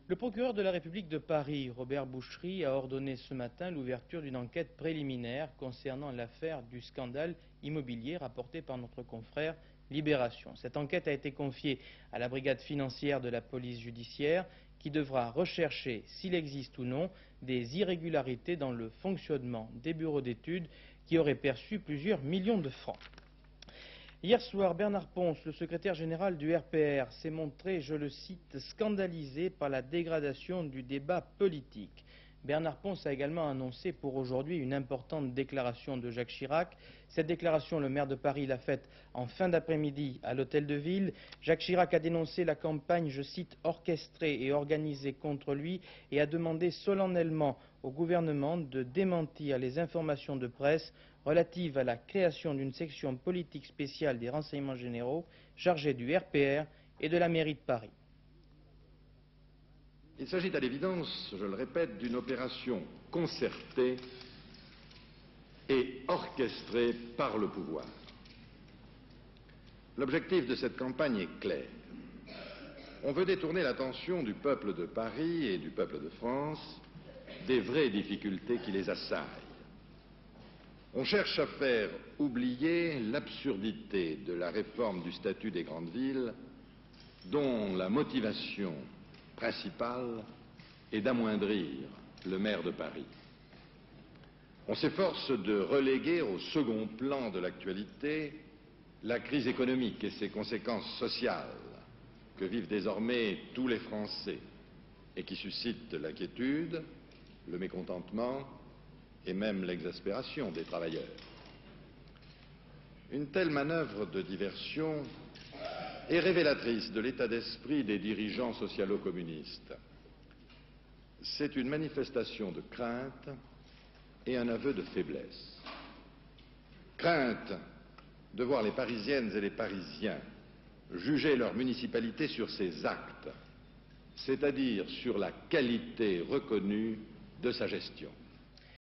Le procureur de la République de Paris, Robert Bouchery, a ordonné ce matin l'ouverture d'une enquête préliminaire concernant l'affaire du scandale immobilier rapporté par notre confrère Libération. Cette enquête a été confiée à la brigade financière de la police judiciaire qui devra rechercher s'il existe ou non des irrégularités dans le fonctionnement des bureaux d'études qui auraient perçu plusieurs millions de francs. Hier soir, Bernard Ponce, le secrétaire général du RPR, s'est montré, je le cite, scandalisé par la dégradation du débat politique. Bernard Ponce a également annoncé pour aujourd'hui une importante déclaration de Jacques Chirac. Cette déclaration, le maire de Paris l'a faite en fin d'après-midi à l'Hôtel de Ville. Jacques Chirac a dénoncé la campagne, je cite, orchestrée et organisée contre lui et a demandé solennellement au gouvernement de démentir les informations de presse relatives à la création d'une section politique spéciale des renseignements généraux chargée du RPR et de la mairie de Paris. Il s'agit à l'évidence, je le répète, d'une opération concertée et orchestrée par le pouvoir. L'objectif de cette campagne est clair. On veut détourner l'attention du peuple de Paris et du peuple de France des vraies difficultés qui les assaillent. On cherche à faire oublier l'absurdité de la réforme du statut des grandes villes dont la motivation principale est d'amoindrir le maire de Paris. On s'efforce de reléguer au second plan de l'actualité la crise économique et ses conséquences sociales que vivent désormais tous les Français et qui suscitent l'inquiétude, le mécontentement et même l'exaspération des travailleurs. Une telle manœuvre de diversion est révélatrice de l'état d'esprit des dirigeants socialo-communistes. C'est une manifestation de crainte et un aveu de faiblesse. Crainte de voir les Parisiennes et les Parisiens juger leur municipalité sur ses actes, c'est-à-dire sur la qualité reconnue de sa gestion.